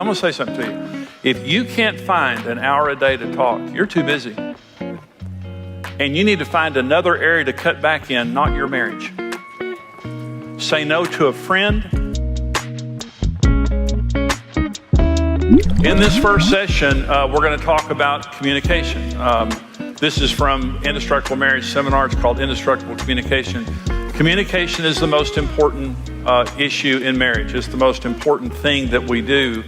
I'm gonna say something to you. If you can't find an hour a day to talk, you're too busy. And you need to find another area to cut back in, not your marriage. Say no to a friend. In this first session, we're gonna talk about communication. This is from Indestructible Marriage Seminar. It's called Indestructible Communication. Communication is the most important issue in marriage. It's the most important thing that we do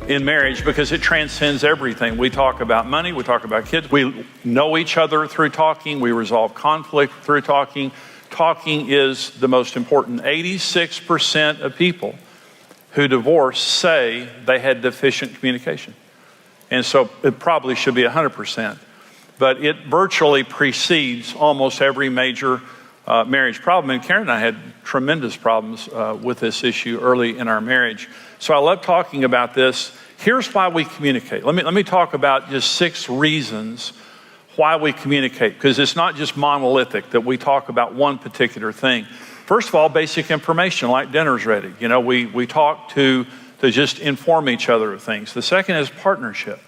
in marriage because it transcends everything. We talk about money, we talk about kids, we know each other through talking, we resolve conflict through talking. Talking is the most important. 86% of people who divorce say they had deficient communication. And so it probably should be 100%. But it virtually precedes almost every major marriage problem. And Karen and I had tremendous problems with this issue early in our marriage. So I love talking about this. Here's why we communicate. Let me talk about just 6 reasons why we communicate, because it's not just monolithic that we talk about one particular thing. First of all, basic information like dinner's ready. You know, we talk to just inform each other of things. The second is partnership.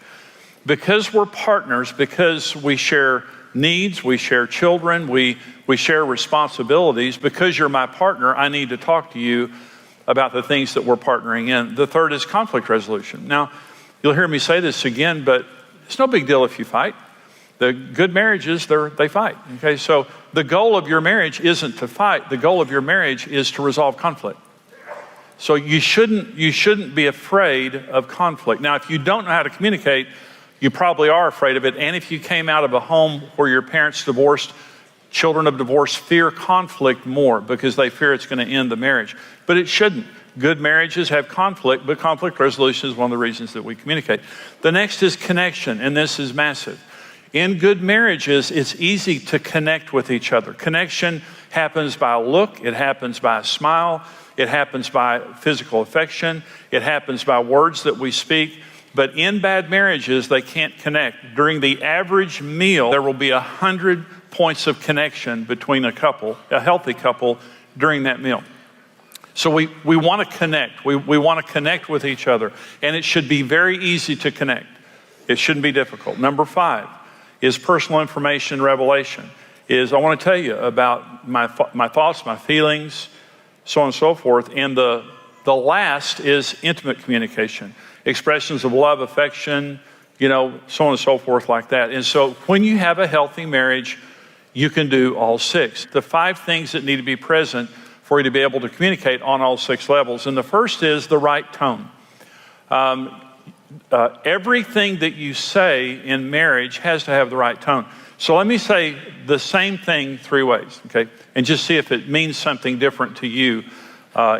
Because we're partners, because we share needs, we share children, we share responsibilities. Because you're my partner, I need to talk to you about the things that we're partnering in. The third is conflict resolution. Now, you'll hear me say this again, but it's no big deal if you fight. The good marriages, they fight. Okay, so the goal of your marriage isn't to fight. The goal of your marriage is to resolve conflict. So you shouldn't be afraid of conflict. Now, if you don't know how to communicate, you probably are afraid of it. And if you came out of a home where your parents divorced, children of divorce fear conflict more because they fear it's going to end the marriage. But it shouldn't. Good marriages have conflict, but conflict resolution is one of the reasons that we communicate. The next is connection, and this is massive. In good marriages, it's easy to connect with each other. Connection happens by a look, it happens by a smile, it happens by physical affection, it happens by words that we speak. But in bad marriages, they can't connect. During the average meal, there will be 100 points of connection between a couple, a healthy couple, during that meal. So we want to connect. We want to connect with each other. And it should be very easy to connect. It shouldn't be difficult. Number 5 is personal information revelation. I want to tell you about my thoughts, my feelings, so on and so forth. And the last is intimate communication. Expressions of love, affection, so on and so forth like that. And so when you have a healthy marriage, you can do all 6. The 5 things that need to be present for you to be able to communicate on all 6 levels. And the first is the right tone. Everything that you say in marriage has to have the right tone. So let me say the same thing 3 ways, okay? And just see if it means something different to you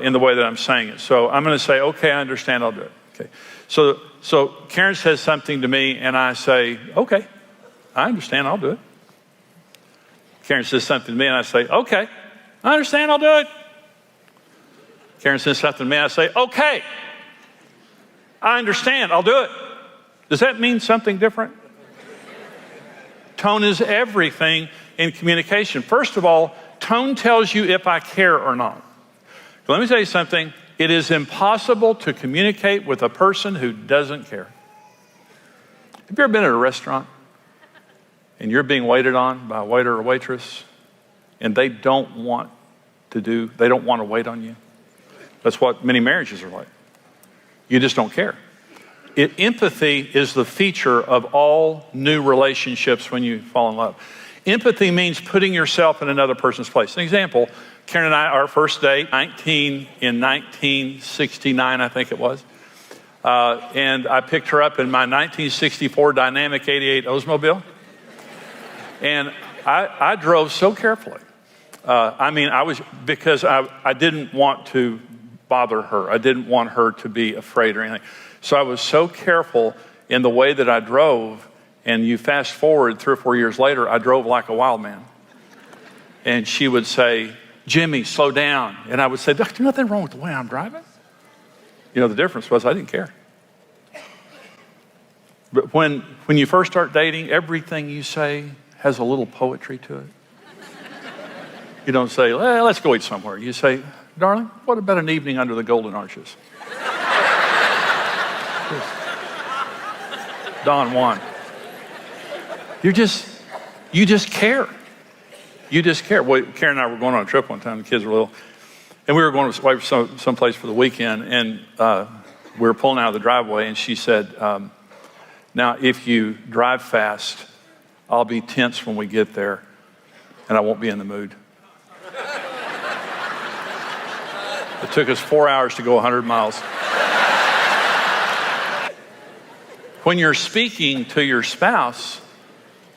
in the way that I'm saying it. So I'm going to say, okay, I understand, I'll do it. Okay. So Karen says something to me and I say, okay, I understand, I'll do it. Karen says something to me and I say, okay, I understand, I'll do it. Karen says something to me and I say, okay, I understand, I'll do it. Does that mean something different? Tone is everything in communication. First of all, tone tells you if I care or not. Let me tell you something. It is impossible to communicate with a person who doesn't care. Have you ever been at a restaurant and you're being waited on by a waiter or waitress and they don't want to wait on you? That's what many marriages are like. You just don't care. Empathy is the feature of all new relationships when you fall in love. Empathy means putting yourself in another person's place. An example, Karen and I, our first date, in 1969, I think it was. And I picked her up in my 1964 Dynamic 88 Oldsmobile. And I drove so carefully. Because I didn't want to bother her. I didn't want her to be afraid or anything. So I was so careful in the way that I drove. And you fast forward 3 or 4 years later, I drove like a wild man. And she would say, Jimmy, slow down. And I would say, there's nothing wrong with the way I'm driving. The difference was I didn't care. But when you first start dating, everything you say has a little poetry to it. You don't say, let's go eat somewhere. You say, darling, what about an evening under the golden arches? Don Juan. You just care. You just care. Well, Karen and I were going on a trip one time. The kids were little. And we were going away someplace for the weekend. And we were pulling out of the driveway. And she said, now, if you drive fast, I'll be tense when we get there. And I won't be in the mood. It took us 4 hours to go 100 miles. When you're speaking to your spouse,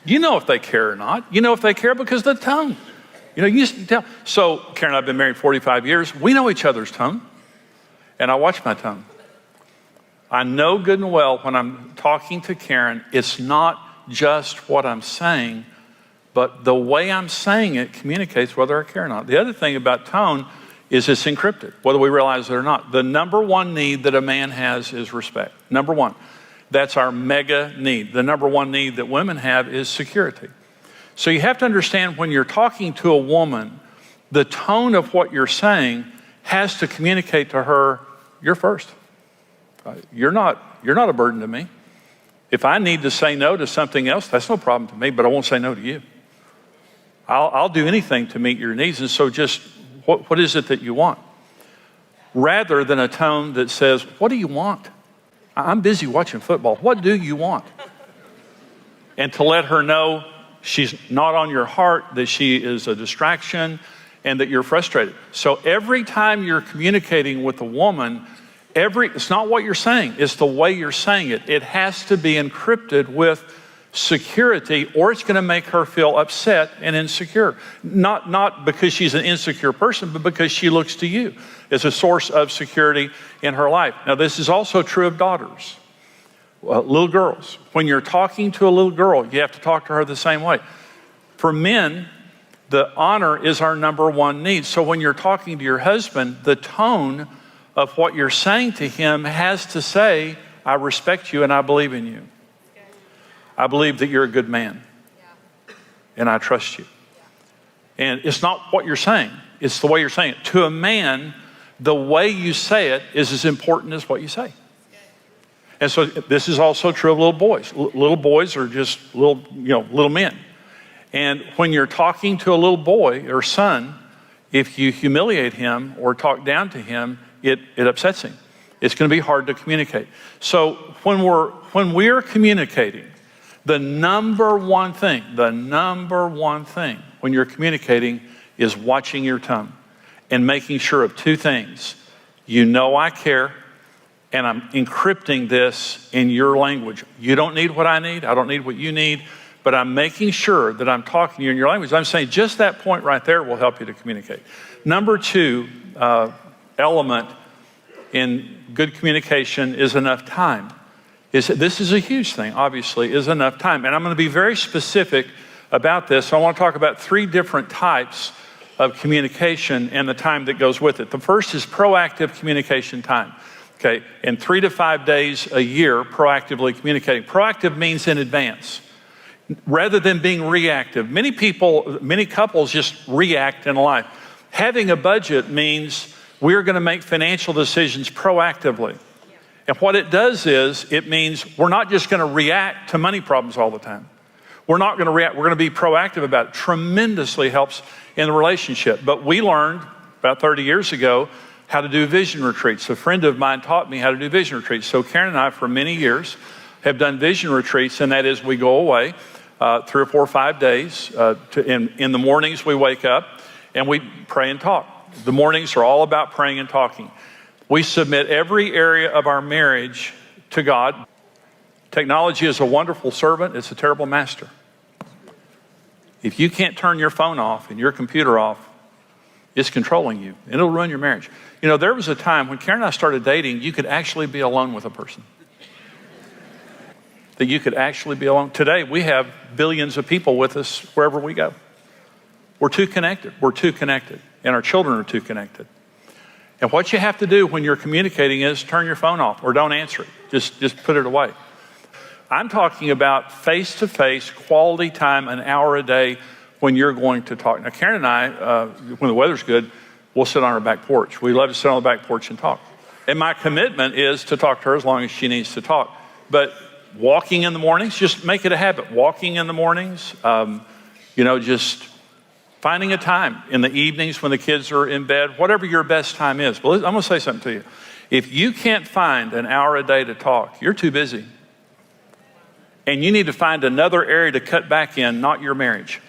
you know if they care or not. You know if they care because of the tongue. You can tell. So Karen and I have been married 45 years. We know each other's tongue. And I watch my tongue. I know good and well when I'm talking to Karen, it's not just what I'm saying, but the way I'm saying it communicates whether I care or not. The other thing about tone is it's encrypted, whether we realize it or not. The number one need that a man has is respect. Number one. That's our mega need. The number one need that women have is security. So you have to understand when you're talking to a woman, the tone of what you're saying has to communicate to her, you're first. You're not a burden to me. If I need to say no to something else, that's no problem to me, but I won't say no to you. I'll do anything to meet your needs. And so just what is it that you want? Rather than a tone that says, what do you want? I'm busy watching football. What do you want? And to let her know she's not on your heart, that she is a distraction, and that you're frustrated. So every time you're communicating with a woman, it's not what you're saying, it's the way you're saying it. It has to be encrypted with security, or it's going to make her feel upset and insecure. Not because she's an insecure person, but because she looks to you as a source of security in her life. Now, this is also true of daughters, little girls. When you're talking to a little girl, you have to talk to her the same way. For men, the honor is our number one need. So when you're talking to your husband, the tone of what you're saying to him has to say, I respect you and I believe in you. I believe that you're a good man. And I trust you. And it's not what you're saying, it's the way you're saying it. To a man, the way you say it is as important as what you say. And so this is also true of little boys. Little boys are just little men. And when you're talking to a little boy or son, if you humiliate him or talk down to him, it upsets him. It's going to be hard to communicate. So when we're communicating, the number one thing when you're communicating is watching your tongue and making sure of two things. You know I care, and I'm encrypting this in your language. You don't need what I need. I don't need what you need, but I'm making sure that I'm talking to you in your language. I'm saying just that point right there will help you to communicate. Number two element in good communication is enough time. This is a huge thing, obviously, is enough time. And I'm going to be very specific about this. So I want to talk about three different types of communication and the time that goes with it. The first is proactive communication time. Okay, in 3 to 5 days a year, proactively communicating. Proactive means in advance, rather than being reactive. Many couples just react in life. Having a budget means we're going to make financial decisions proactively. And what it does is, it means we're not just going to react to money problems all the time. We're not going to react. We're going to be proactive about it. Tremendously helps in the relationship. But we learned about 30 years ago how to do vision retreats. A friend of mine taught me how to do vision retreats. So Karen and I, for many years, have done vision retreats, and that is we go away 3 or 4 or 5 days. In the mornings, we wake up and we pray and talk. The mornings are all about praying and talking. We submit every area of our marriage to God. Technology is a wonderful servant. It's a terrible master. If you can't turn your phone off and your computer off, it's controlling you, and it'll ruin your marriage. You know, there was a time when Karen and I started dating, you could actually be alone with a person. That you could actually be alone. Today, we have billions of people with us wherever we go. We're too connected. We're too connected, and our children are too connected. And what you have to do when you're communicating is turn your phone off or don't answer it. Just put it away. I'm talking about face-to-face quality time, an hour a day when you're going to talk. Now, Karen and I, when the weather's good, we'll sit on our back porch. We love to sit on the back porch and talk. And my commitment is to talk to her as long as she needs to talk. But walking in the mornings, just make it a habit. Walking in the mornings, just finding a time in the evenings when the kids are in bed, whatever your best time is. Well, I'm going to say something to you. If you can't find an hour a day to talk, you're too busy. And you need to find another area to cut back in, not your marriage.